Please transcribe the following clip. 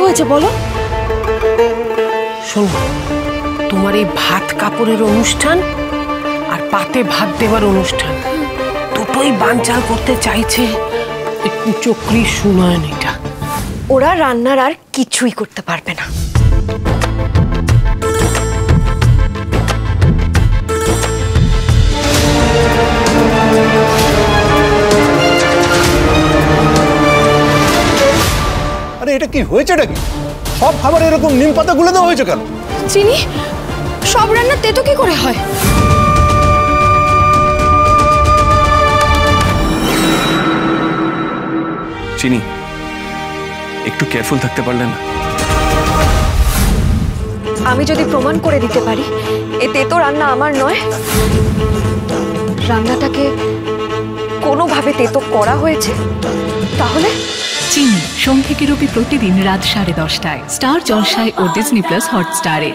হয়েছে বলো? শোনো, তোমার এই ভাত কাপড়ের অনুষ্ঠান আর পাতে ভাত দেওয়ার অনুষ্ঠান দুটোই বানচাল করতে চাইছে কুচক্রী সুনয়ন। এটা ওরা রান্নার আর কিছুই করতে পারবে না। আরে এটা কি হয়েছে? এটা কি সব খাবার এরকম নিম পাতা গুলে দেওয়া হয়েছে কেন? চিনি, সব রান্না তেতো কি করে হয়? চিনি, একটু কেয়ারফুল থাকতে পারলে না? আমি যদি প্রমাণ করে দিতে পারি এ তেতো রান্না আমার নয়, রান্নাটাকে কোনোভাবে তেতো করা হয়েছে, তাহলে? চিনি সোম থেকে রবি প্রতিদিন রাত 10:30টায় স্টার জলসায় ও ডিজনি প্লাস হটস্টারে।